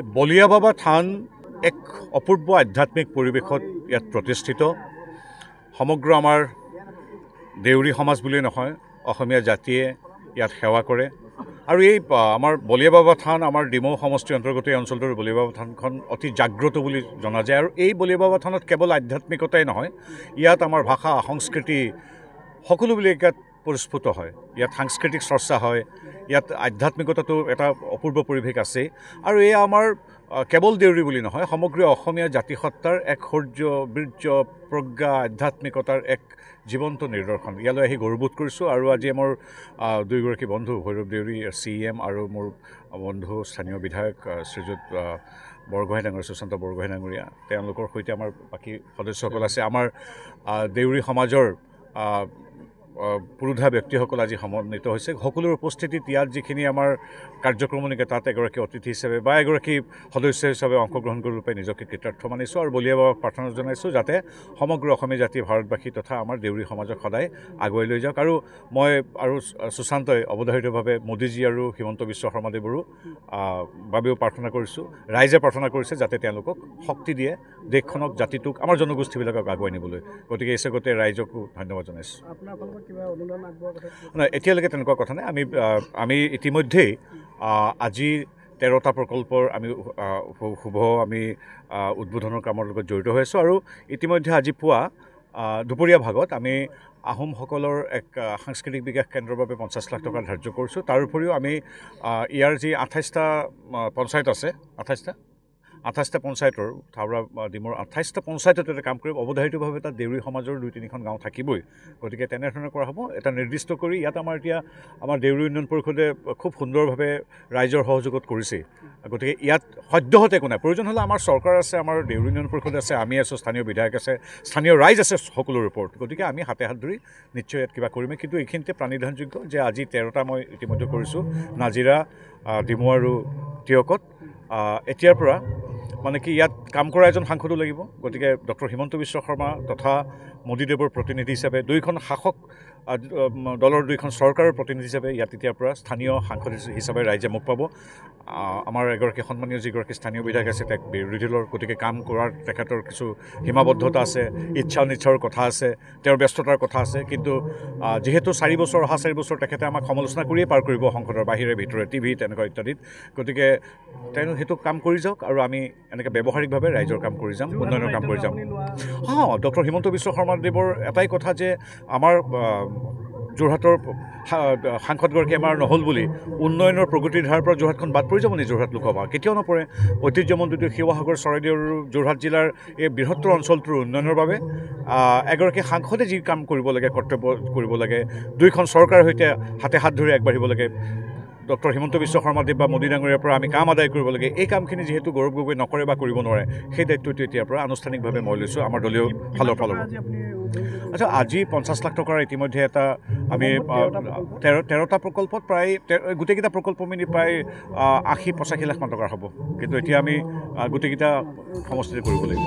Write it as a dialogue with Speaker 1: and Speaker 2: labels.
Speaker 1: বলিয়া বাবা থান এক অপূৰ্ব আধ্যাত্মিক পৰিৱেশত ইয়াত প্ৰতিষ্ঠিত। সমগ্ৰ আমাৰ দেউৰী সমাজ বুলি নহয়, অসমীয়া জাতিয়ে ইয়াত সেৱা কৰে। আৰু এই আমাৰ বলিয়া বাবা থান আমাৰ ডিমৌ সমষ্টিৰ অন্তৰ্গত এই অঞ্চলটোৰ বলিয়া বাবা থানখন অতি জাগ্ৰত বুলি জনা যায়। আৰু এই বলিয়া বাবা থানত কেৱল আধ্যাত্মিকতাই নহয়, ইয়াত আমাৰ ভাষা সংস্কৃতি সকলোবিলাক ইয়াত পৰিস্ফুট হয়। ইয়াত সাংস্কৃতিক চৰ্চা হয়, ইয়াত আধ্যাত্মিকতাটো এটা অপূৰ্ব পৰিৱেশ আছে। আৰু এয়া আমাৰ কেৱল দেউৰী বুলি নহয়, সমগ্ৰ অসমীয়া জাতিসত্তাৰ এক শৌৰ্য বীৰ্য প্ৰজ্ঞা আধ্যাত্মিকতাৰ এক জীৱন্ত নিদৰ্শন। ইয়ালৈ আহি গৌৰৱবোধ কৰিছোঁ। আৰু আজি মোৰ দুয়োগৰাকী বন্ধু ভৈৰৱ দেউৰী CM আৰু মোৰ বন্ধু স্থানীয় বিধায়ক শ্ৰীযুত বৰগোহাঁই ডাঙৰীয়া, সুশান্ত বৰগোহাঁই ডাঙৰীয়া, তেওঁলোকৰ সৈতে আমাৰ বাকী সদস্যসকল আছে। আমাৰ দেউৰী সমাজৰ পুৰোধা ব্যক্তিসকল আজি সমন্বিত হৈছে। সকলোৰ উপস্থিতিত ইয়াত যিখিনি আমাৰ কাৰ্যক্ৰমণিকে তাত এগৰাকী অতিথি হিচাপে বা এগৰাকী সদস্য হিচাপে অংশগ্ৰহণ কৰিব পাই নিজকে কৃতাৰ্থ মানিছোঁ। আৰু বলিয়া বাবাক প্ৰাৰ্থনা জনাইছোঁ যাতে সমগ্ৰ অসমীয়া জাতি, ভাৰতবাসী তথা আমাৰ দেউৰী সমাজক সদায় আগুৱাই লৈ যাওক। আৰু মই আৰু সুশান্তই অৱধাৰিতভাৱে মোদীজী আৰু হিমন্ত বিশ্ব শৰ্মাদেৱৰো বাবেও প্ৰাৰ্থনা কৰিছোঁ। ৰাইজে প্ৰাৰ্থনা কৰিছে যাতে তেওঁলোকক শক্তি দিয়ে, দেশখনক, জাতিটোক, আমাৰ জনগোষ্ঠীবিলাকক আগুৱাই নিবলৈ। গতিকে এই চেগতে ৰাইজকো ধন্যবাদ জনাইছোঁ। নাই, এতিয়ালৈকে তেনেকুৱা কথা নাই। আমি ইতিমধ্যেই আজি 13টা প্ৰকল্পৰ আমি আমি উদ্বোধনৰ কামৰ লগত জড়িত হৈ আছোঁ। আৰু ইতিমধ্যে আজি পুৱা দুপৰীয়া ভাগত আমি আহোমসকলৰ এক সাংস্কৃতিক বিকাশ কেন্দ্ৰৰ বাবে 50 লাখ টকা ধাৰ্য কৰিছোঁ। তাৰ উপৰিও আমি ইয়াৰ যি 28টা পঞ্চায়ত আছে, 28টা পঞ্চায়তৰ থাউৰা ডিমৰ 28টা পঞ্চায়তত এটা কাম কৰিব। অৱধাৰিতভাৱে তাত দেউৰী সমাজৰ 2-3খন গাঁও থাকিবই। গতিকে তেনেধৰণে কৰা হ'ব। এটা নিৰ্দিষ্ট কৰি ইয়াত আমাৰ দেউৰী উন্নয়ন পৰিষদে খুব সুন্দৰভাৱে ৰাইজৰ সহযোগত কৰিছে। গতিকে ইয়াত সদ্যহতে একো নাই। প্ৰয়োজন হ'লে আমাৰ চৰকাৰ আছে, আমাৰ দেউৰী উন্নয়ন পৰিষদ আছে, আমি আছোঁ, স্থানীয় বিধায়ক আছে, স্থানীয় ৰাইজ আছে সকলোৰে ওপৰত। গতিকে আমি হাতে হাত ধৰি নিশ্চয় ইয়াত কিবা কৰিমেই। কিন্তু এইখিনিতে প্ৰাণিধানযোগ্য যে আজি 13টা মই ইতিমধ্যে কৰিছোঁ নাজিৰা, ডিমৌ আৰু টিয়কত। এতিয়াৰ পৰা মানে কি ইয়াত কাম কৰা এজন সাংসদো লাগিব। গতিকে ডক্টৰ হিমন্ত বিশ্ব শৰ্মা তথা মোদীদেৱৰ প্ৰতিনিধি হিচাপে, দুইখন শাসক দলৰ দুইখন চৰকাৰৰ প্ৰতিনিধি হিচাপে ইয়াত এতিয়াৰ পৰা স্থানীয় সাংসদ হিচাপে ৰাইজে মোক পাব। আমাৰ এগৰাকী সন্মানীয় যিগৰাকী স্থানীয় বিধায়ক আছে তেওঁক বিৰোধী দলৰ, গতিকে কাম কৰাৰ তেখেতৰ কিছু সীমাবদ্ধতা আছে, ইচ্ছা অনিচ্ছাৰ কথা আছে, তেওঁৰ ব্যস্ততাৰ কথা আছে। কিন্তু যিহেতু 4 বছৰ, অহা 4 বছৰ তেখেতে আমাক সমালোচনা কৰিয়ে পাৰ কৰিব সংসদৰ বাহিৰে ভিতৰে, টিভি তেনেকুৱা ইত্যাদিত। গতিকে তেওঁ সেইটো কাম কৰি যাওক আৰু আমি এনেকৈ ব্যৱহাৰিকভাৱে ৰাইজৰ কাম কৰি যাম, উন্নয়নৰ কাম কৰি যাম। ডক্টৰ হিমন্ত বিশ্ব শৰ্মাদেৱৰ এটাই কথা যে আমাৰ যোৰহাটৰ সাংসদগৰাকী আমাৰ নহ'ল বুলি উন্নয়নৰ প্ৰগতিৰ ধাৰাৰ পৰা যোৰহাটখন বাদ পৰি যাব নি? যোৰহাট লোকসভা কেতিয়াও নপৰে। ঐতিহ্যমণ্ডিত শিৱসাগৰ, চৰাইদেউ আৰু যোৰহাট জিলাৰ এই বৃহত্তৰ অঞ্চলটোৰ উন্নয়নৰ বাবে এগৰাকী সাংসদে যি কাম কৰিব লাগে, কৰ্তব্য কৰিব লাগে, দুইখন চৰকাৰৰ সৈতে হাতে হাত ধৰি আগবাঢ়িব লাগে, ডক্টৰ হিমন্ত বিশ্ব শৰ্মাদেৱ বা মোদী ডাঙৰীয়াৰ পৰা আমি কাম আদায় কৰিব লাগে। এই কামখিনি যিহেতু গৌৰৱ গগৈ নকৰে বা কৰিব নোৱাৰে, সেই দায়িত্বটো এতিয়াৰ পৰা আনুষ্ঠানিকভাৱে মই লৈছোঁ আমাৰ দলীয় ফালৰ পৰা। আচ্ছা, আজি 50 লাখ টকাৰ ইতিমধ্যে এটা আমি 13টা প্ৰকল্পত প্ৰায় গোটেইকেইটা প্ৰকল্প মিলি প্ৰায় 80-85 লাখ মান টকাৰ হ'ব। কিন্তু এতিয়া আমি গোটেইকেইটা সমষ্টিতে কৰিব লাগিব।